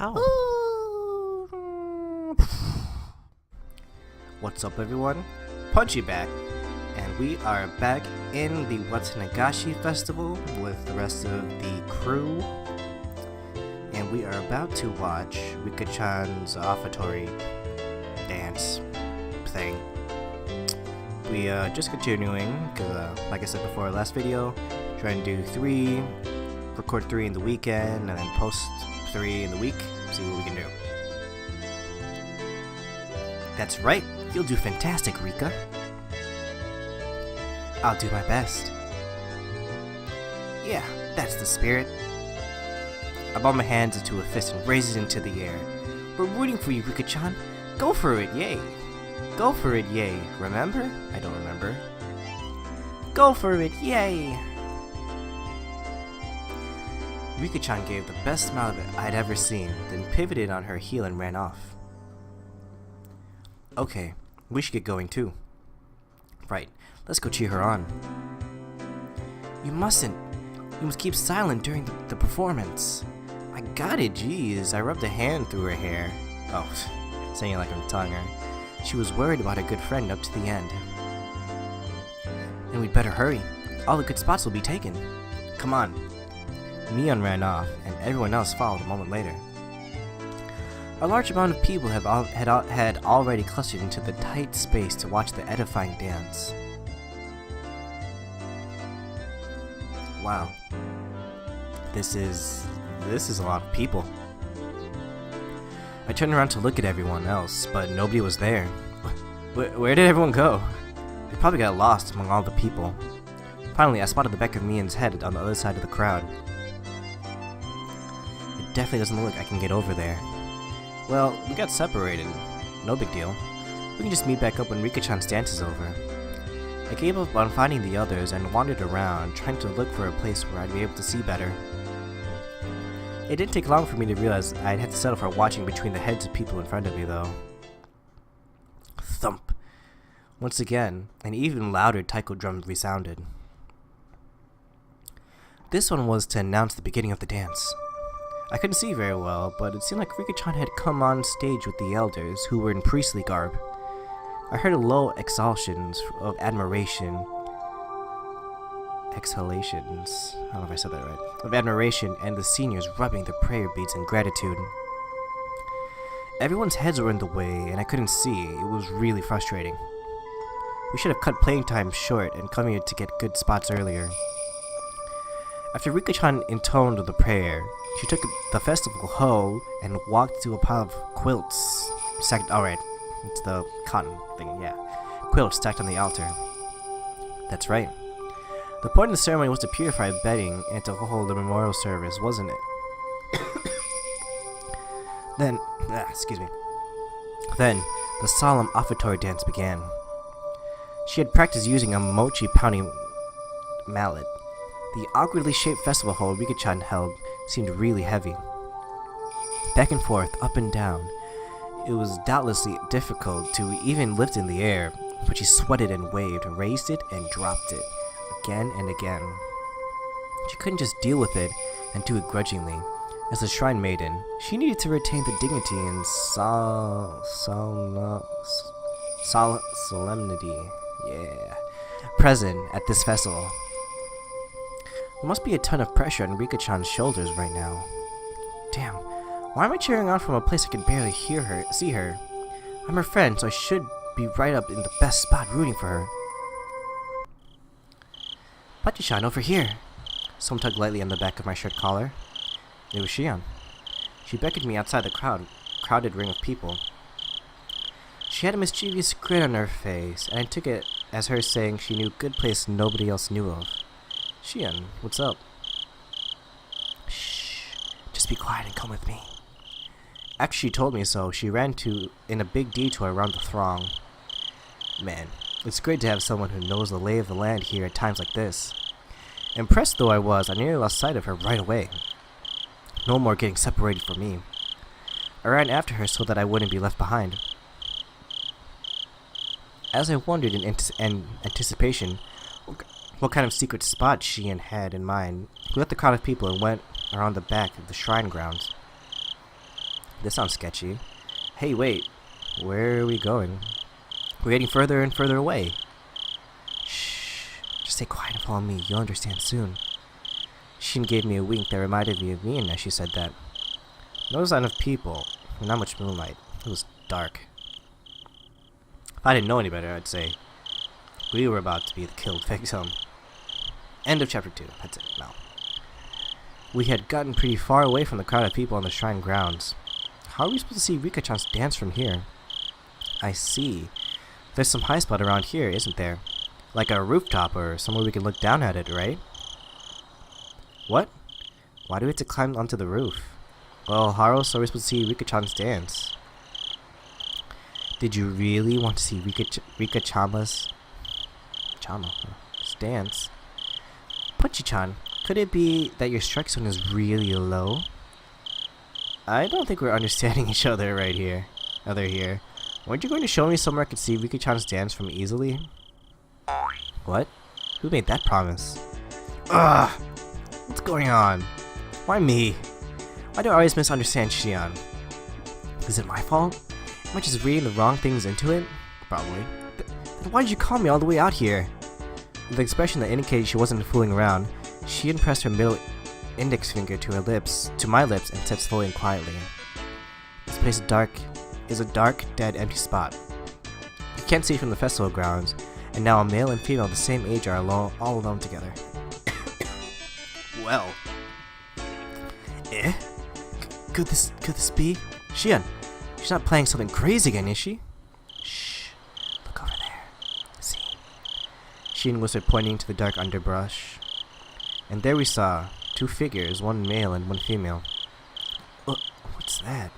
Ow. What's up, everyone? Punchy back, and we are back in the Higurashi festival with the rest of the crew, and we are about to watch Rika-chan's offertory dance thing. We just continuing, because like I said before our last video, trying to do record 3 in the weekend, and then post 3 in the week, see what we can do. That's right, you'll do fantastic, Rika. I'll do my best. Yeah, that's the spirit. I ball my hands into a fist and raise it into the air. We're rooting for you, Rika-chan. Go for it, yay. Go for it, yay. Remember? I don't remember. Go for it, yay. Rika-chan gave the best smile I'd ever seen, then pivoted on her heel and ran off. Okay, we should get going too. Right, let's go cheer her on. You mustn't. You must keep silent during the performance. I got it, jeez. I rubbed a hand through her hair. Oh, saying it like I'm telling her. She was worried about her good friend up to the end. Then we'd better hurry. All the good spots will be taken. Come on. Neon ran off, and everyone else followed a moment later. A large amount of people had already clustered into the tight space to watch the edifying dance. Wow. This is a lot of people. I turned around to look at everyone else, but nobody was there. Where did everyone go? They probably got lost among all the people. Finally, I spotted the back of Mian's head on the other side of the crowd. It definitely doesn't look like I can get over there. Well, we got separated. No big deal. We can just meet back up when Rika-chan's dance is over. I gave up on finding the others and wandered around, trying to look for a place where I'd be able to see better. It didn't take long for me to realize I'd have to settle for watching between the heads of people in front of me, though. Thump! Once again, an even louder taiko drum resounded. This one was to announce the beginning of the dance. I couldn't see very well, but it seemed like Rika-chan had come on stage with the elders, who were in priestly garb. I heard low exhalations of admiration. Exhalations. I don't know if I said that right. Of admiration, and the seniors rubbing their prayer beads in gratitude. Everyone's heads were in the way, and I couldn't see. It was really frustrating. We should have cut playing time short and come here to get good spots earlier. After Rika-chan intoned the prayer, she took the festival hoe and walked to a pile of quilts. Alright, it's the cotton thing, yeah. Quilts stacked on the altar. That's right. The point of the ceremony was to purify bedding and to hold the memorial service, wasn't it? Then the solemn offertory dance began. She had practiced using a mochi pounding mallet. The awkwardly shaped festival hall Rika-chan held seemed really heavy. Back and forth, up and down. It was doubtlessly difficult to even lift in the air, but she sweated and waved, raised it and dropped it, again and again. She couldn't just deal with it and do it grudgingly. As a shrine maiden, she needed to retain the dignity and solemnity, present at this festival. There must be a ton of pressure on Rika-chan's shoulders right now. Damn, why am I cheering on from a place I can barely see her? I'm her friend, so I should be right up in the best spot rooting for her. Pachi-chan, over here! Someone tugged lightly on the back of my shirt collar. It was Shion. She beckoned me outside the crowded ring of people. She had a mischievous grin on her face, and I took it as her saying she knew a good place nobody else knew of. Shion, what's up? Shh. Just be quiet and come with me. After she told me so, she ran in a big detour around the throng. Man, it's great to have someone who knows the lay of the land here at times like this. Impressed though I was, I nearly lost sight of her right away. No more getting separated from me. I ran after her so that I wouldn't be left behind. As I wondered in anticipation, what kind of secret spot Shion had in mind. We left the crowd of people and went around the back of the shrine grounds. This sounds sketchy. Hey, wait. Where are we going? We're getting further and further away. Shh. Just stay quiet and follow me. You'll understand soon. Shion gave me a wink that reminded me of Ian as she said that. No sign of people. Not much moonlight. It was dark. If I didn't know any better, I'd say we were about to be the killed victim. End of chapter 2. That's it. No. We had gotten pretty far away from the crowd of people on the shrine grounds. How are we supposed to see Rika-chan's dance from here? I see. There's some high spot around here, isn't there? Like a rooftop or somewhere we can look down at it, right? What? Why do we have to climb onto the roof? Well, how else are we supposed to see Rika-chan's dance? Did you really want to see Rika-chama's dance? Punchy-chan, could it be that your strike zone is really low? I don't think we're understanding each other right here. Weren't you going to show me somewhere I could see Rika-chan's dance from easily? What? Who made that promise? Ugh! What's going on? Why me? Why do I always misunderstand Shion? Is it my fault? Am I just reading the wrong things into it? Probably. Then why did you call me all the way out here? With an expression that indicated she wasn't fooling around, Shion pressed her middle index finger to my lips and said slowly and quietly, "This place is a dark, dead, empty spot. You can't see from the festival grounds, and now a male and female of the same age are all alone together." Well. Could this be? Shion, she's not playing something crazy again, is she? Shh. Look over there. See? Shion whispered, pointing to the dark underbrush. And there we saw two figures, one male and one female. What's that?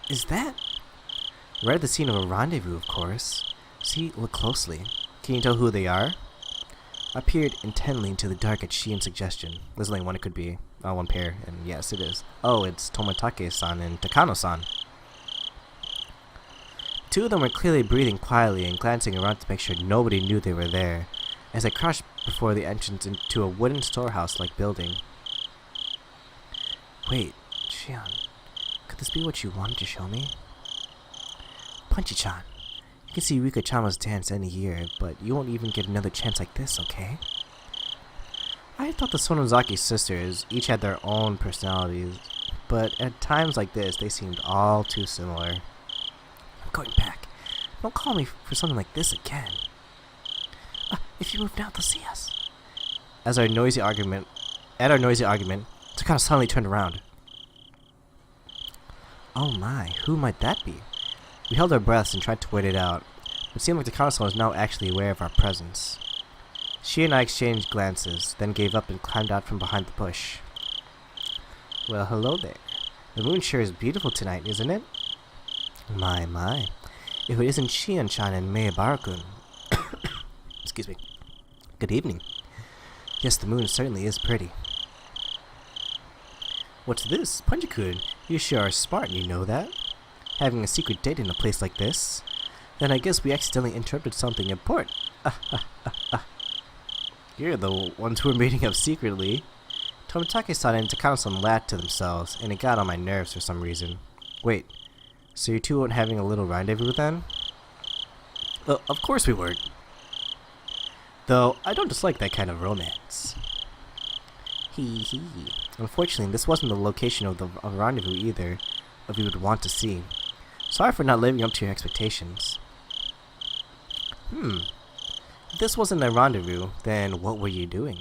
Is that? Right at the scene of a rendezvous, of course. See, look closely. Can you tell who they are? I peered intently into the dark at Shion's suggestion. There's only one it could be. One pair, and yes, it is. Oh, it's Tomitake-san and Takano-san. Two of them were clearly breathing quietly and glancing around to make sure nobody knew they were there, as I crouched before the entrance into a wooden storehouse-like building. Wait, Shion, could this be what you wanted to show me? Punchy-chan, you can see Rika-chama's dance any year, but you won't even get another chance like this, okay? I thought the Sonozaki sisters each had their own personalities, but at times like this, they seemed all too similar. I'm going back. Don't call me for something like this again. If you move now, they'll see us. At our noisy argument, Takano suddenly turned around. Oh my, who might that be? We held our breaths and tried to wait it out. It seemed like Takano-san was now actually aware of our presence. She and I exchanged glances, then gave up and climbed out from behind the bush. Well, hello there. The moon sure is beautiful tonight, isn't it? My. If it isn't Shion-chan and Meibara-kun. Excuse me. Good evening. Yes, the moon certainly is pretty. What's this? Punchy-kun, you sure are smart, you know that? Having a secret date in a place like this? Then I guess we accidentally interrupted something important. You're the ones who were meeting up secretly. Tomitake-san and Takano-san laughed to themselves, and it got on my nerves for some reason. Wait, so you two weren't having a little rendezvous then? Of course we weren't. Though, I don't dislike that kind of romance. Hee. Unfortunately, this wasn't the location of a rendezvous either, of you would want to see. Sorry for not living up to your expectations. If this wasn't a rendezvous, then what were you doing?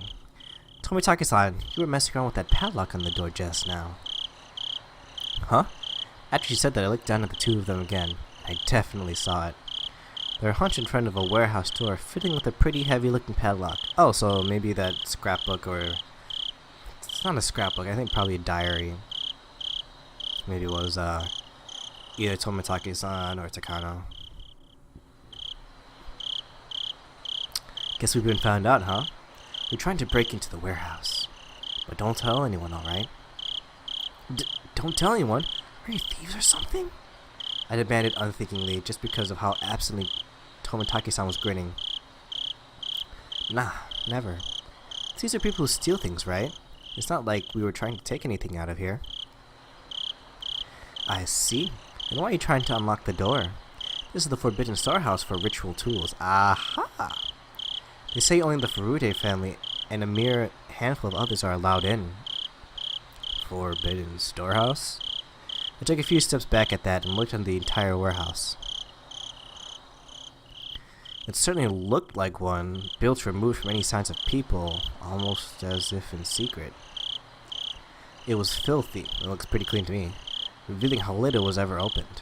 Tomitake-san, you were messing around with that padlock on the door just now. Huh? After she said that, I looked down at the two of them again. I definitely saw it. They were hunched in front of a warehouse door, fitting with a pretty heavy-looking padlock. Oh, so maybe that scrapbook or... It's not a scrapbook, I think probably a diary. Maybe it was, either Tomitake-san or Takano. Guess we've been found out, huh? We're trying to break into the warehouse. But don't tell anyone, alright? Don't tell anyone? Are you thieves or something? I demanded unthinkingly, just because of how absently Tomitake-san was grinning. Nah, never. These are people who steal things, right? It's not like we were trying to take anything out of here. I see. And why are you trying to unlock the door? This is the forbidden storehouse for ritual tools. Aha! They say only the Furute family and a mere handful of others are allowed in. Forbidden storehouse? I took a few steps back at that and looked at the entire warehouse. It certainly looked like one, built removed from any signs of people, almost as if in secret. It was filthy. It looks pretty clean to me, revealing how little was ever opened.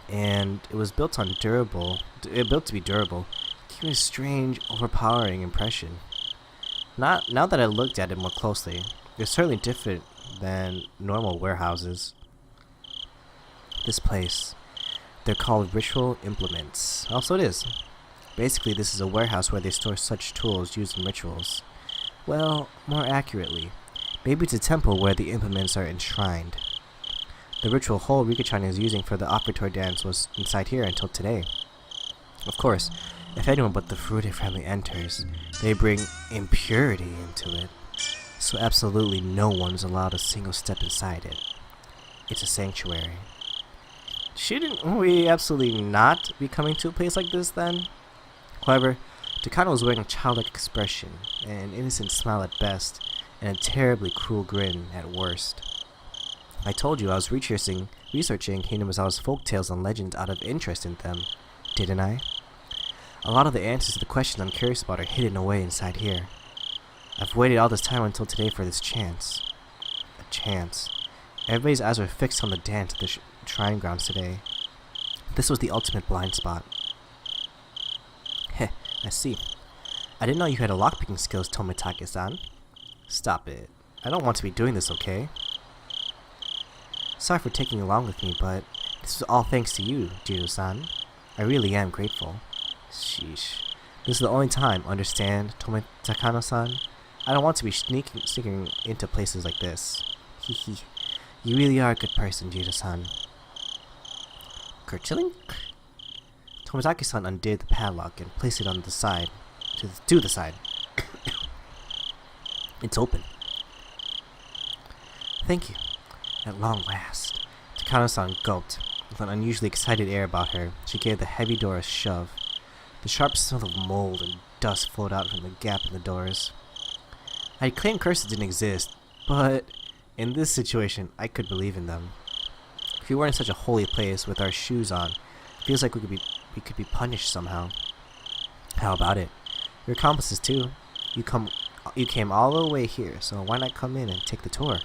And it was built to be durable, giving a strange, overpowering impression. Now that I looked at it more closely, it's certainly different than normal warehouses. This place, they're called ritual implements. Also it is. Basically, this is a warehouse where they store such tools used in rituals. Well, more accurately, maybe it's a temple where the implements are enshrined. The ritual hole Rika-chan is using for the offertory dance was inside here until today. Of course, if anyone but the Furute family enters, they bring impurity into it. So absolutely no one is allowed a single step inside it. It's a sanctuary. Shouldn't we absolutely not be coming to a place like this then? However, Takano was wearing a childlike expression, an innocent smile at best, and a terribly cruel grin at worst. I told you I was researching Hinamizawa's folktales and legends out of interest in them, didn't I? A lot of the answers to the questions I'm curious about are hidden away inside here. I've waited all this time until today for this chance. A chance. Everybody's eyes were fixed on the dance at the shrine grounds today. This was the ultimate blind spot. Heh, I see. I didn't know you had a lockpicking skills, Tomitake-san. Stop it. I don't want to be doing this, okay? Sorry for taking along with me, but this was all thanks to you, Jiro-san. I really am grateful. Sheesh. This is the only time, understand, Takano-san? I don't want to be sneaking into places like this. Hehe. You really are a good person, Jiro-san. Kerchilling? Tomitake-san undid the padlock and placed it on the side. To the side. It's open. Thank you. At long last. Takano-san gulped. With an unusually excited air about her, she gave the heavy door a shove. The sharp smell of mold and dust flowed out from the gap in the doors. I claimed curses didn't exist, but in this situation, I could believe in them. If we were in such a holy place with our shoes on, it feels like we could be punished somehow. How about it? Your accomplices too. You came all the way here, so why not come in and take the tour?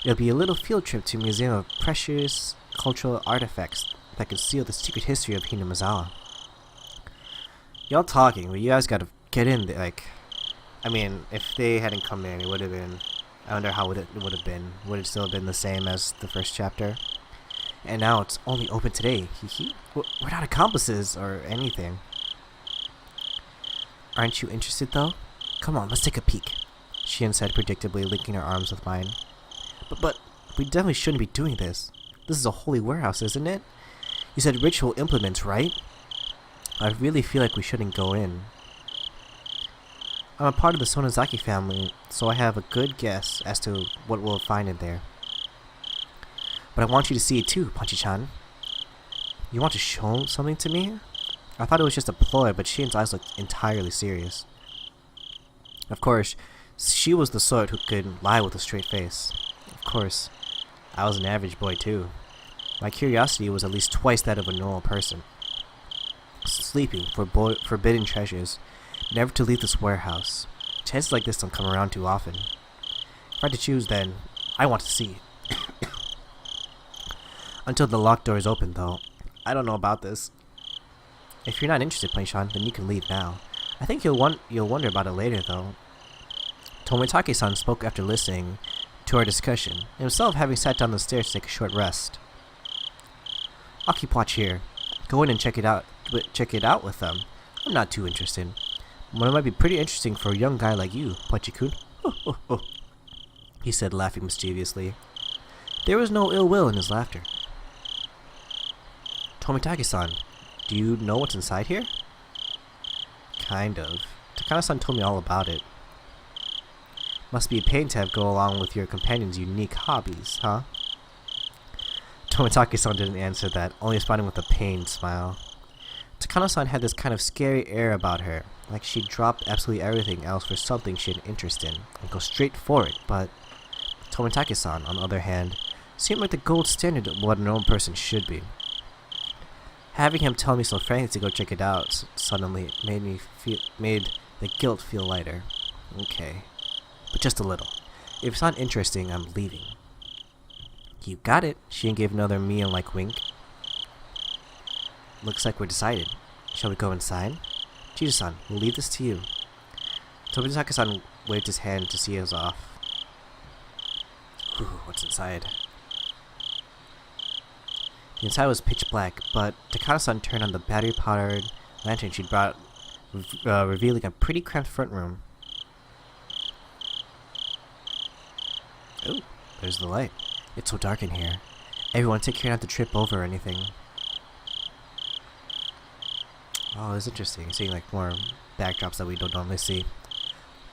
It'll be a little field trip to a museum of precious cultural artifacts that conceal the secret history of Hinamizawa. Y'all talking, but you guys gotta get in there, like, I mean, if they hadn't come in, it would have been, I wonder how it would have been. Would it still have been the same as the first chapter? And now it's only open today. We're not accomplices or anything. Aren't you interested though? Come on, let's take a peek. Shion said predictably, linking her arms with mine. But we definitely shouldn't be doing this. This is a holy warehouse, isn't it? You said ritual implements, right? I really feel like we shouldn't go in. I'm a part of the Sonozaki family, so I have a good guess as to what we'll find in there. But I want you to see it too, Punchy-chan. You want to show something to me? I thought it was just a ploy, but Shion's eyes looked entirely serious. Of course, she was the sort who could lie with a straight face. Of course, I was an average boy too. My curiosity was at least twice that of a normal person. Sleeping for forbidden treasures, never to leave this warehouse. Chances like this don't come around too often. If I had to choose, then I want to see. Until the locked door is open, though. I don't know about this. If you're not interested, Plain-chan, then you can leave now. I think you'll wonder about it later, though. Tomitake-san spoke after listening to our discussion, himself having sat down the stairs to take a short rest. I'll keep watch here. Go in and check it out with them. I'm not too interested. But it might be pretty interesting for a young guy like you, Punchy-kun. He said, laughing mischievously. There was no ill will in his laughter. Tomitake-san, do you know what's inside here? Kind of. Takano-san told me all about it. Must be a pain to have go along with your companion's unique hobbies, huh? Tomitaki-san didn't answer that, only responding with a pained smile. Takano-san had this kind of scary air about her, like she'd dropped absolutely everything else for something she had an interest in, and go straight for it, but Tomitaki-san, on the other hand, seemed like the gold standard of what a normal person should be. Having him tell me so frankly to go check it out suddenly made the guilt feel lighter. Okay. But just a little. If it's not interesting, I'm leaving. You got it. She gave another meal-like wink. Looks like we're decided. Shall we go inside? Chizu-san, we'll leave this to you. Tomitaki-san waved his hand to see us off. Whew, what's inside? The inside was pitch black, but Takano-san turned on the battery-powered lantern she'd brought, revealing a pretty cramped front room. Oh, there's the light. It's so dark in here. Everyone take care not to trip over or anything. Oh, it's interesting. Seeing like more backdrops that we don't normally see.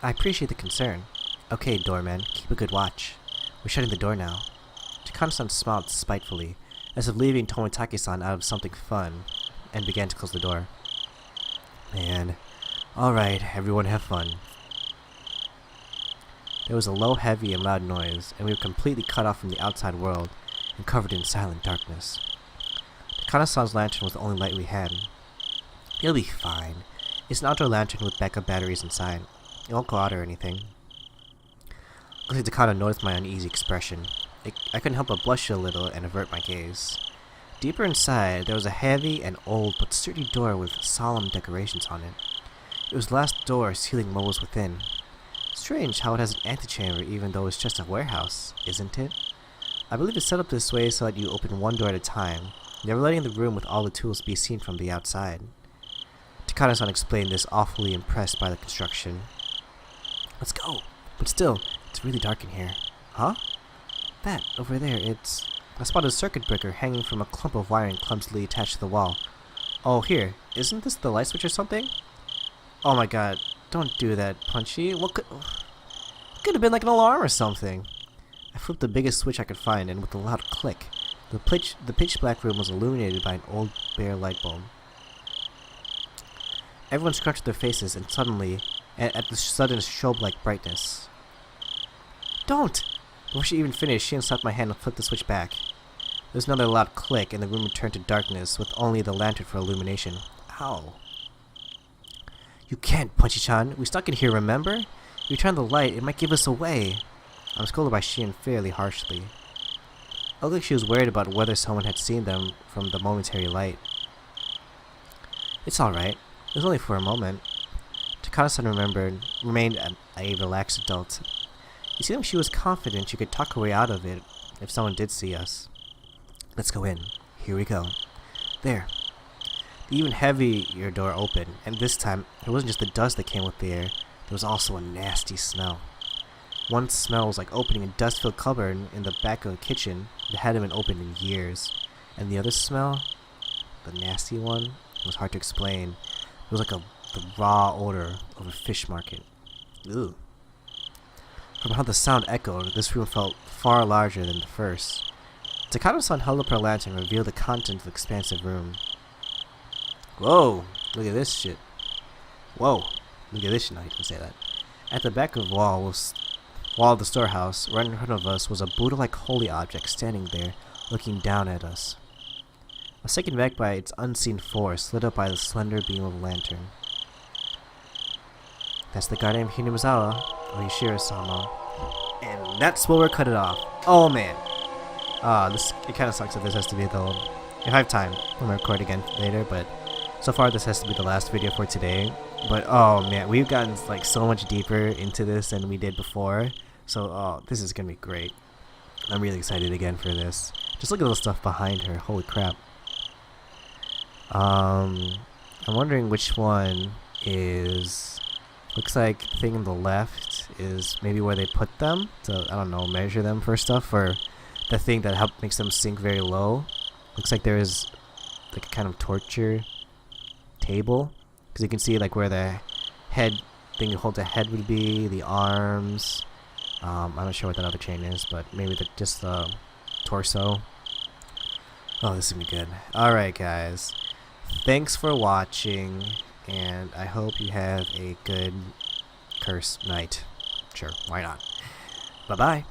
I appreciate the concern. Okay, doorman, keep a good watch. We're shutting the door now. Takano-san smiled spitefully, as if leaving Tomitaki-san out of something fun, and began to close the door. Man. Alright, everyone have fun. There was a low, heavy, and loud noise, and we were completely cut off from the outside world, and covered in silent darkness. Takano-san's lantern was the only light we had. It'll be fine. It's an outdoor lantern with backup batteries inside. It won't go out or anything. Looks like Takano noticed my uneasy expression. I couldn't help but blush a little and avert my gaze. Deeper inside, there was a heavy and old but sturdy door with solemn decorations on it. It was the last door sealing what was within. Strange how it has an antechamber even though it's just a warehouse, isn't it? I believe it's set up this way so that you open one door at a time, never letting the room with all the tools be seen from the outside. Takano-san explained this, awfully impressed by the construction. Let's go! But still, it's really dark in here. Huh? That, over there, I spotted a circuit breaker hanging from a clump of wiring clumsily attached to the wall. Oh, here. Isn't this the light switch or something? Oh my god. Don't do that, Punchy. What could have been like an alarm or something. I flipped the biggest switch I could find, and with a loud click, the pitch black room was illuminated by an old bare light bulb. Everyone scrunched their faces, and suddenly, at the sudden strobe-like brightness. Don't! Before she even finished, she slapped my hand and flipped the switch back. There was another loud click, and the room returned to darkness, with only the lantern for illumination. Ow. You can't, Punchy-chan. We stuck in here, remember? If you turn the light, it might give us away. I was scolded by Shien fairly harshly. It looked like she was worried about whether someone had seen them from the momentary light. It's alright. It was only for a moment. Takano-san remained a relaxed adult. You seemed like she was confident she could talk her way out of it if someone did see us. Let's go in. Here we go. There. The even heavier door opened, and this time, it wasn't just the dust that came with the air, there was also a nasty smell. One smell was like opening a dust-filled cupboard in the back of the kitchen that hadn't been opened in years. And the other smell, the nasty one, was hard to explain. It was like the raw odor of a fish market. Ugh. From how the sound echoed, this room felt far larger than the first. Takano-san held up her lantern and revealed the contents of the expansive room. Whoa! Look at this shit. Whoa! Look at this shit. No, you can say that. At the back of the wall of the storehouse, right in front of us, was a Buddha-like holy object standing there, looking down at us. I was taken back by its unseen force, lit up by the slender beam of a lantern. That's the guardian of Hinamizawa, or Yashiro-sama. And that's where we're cut it off. Oh man! It kind of sucks that this has to be the... If I have time, I'm gonna record again later, but so far this has to be the last video for today. But oh man, we've gotten like so much deeper into this than we did before. So this is gonna be great. I'm really excited again for this. Just look at all the stuff behind her. Holy crap. I'm wondering which one is... Looks like the thing on the left is maybe where they put them to, I don't know, measure them for stuff, or the thing that makes them sink very low. Looks like there is like a kind of torture table, because you can see like where the head thing you hold the head would be, the arms. I'm not sure what that other chain is, but maybe just the torso. Oh, this is gonna be good. Alright, guys. Thanks for watching, and I hope you have a good curse night. Sure, why not? Bye-bye.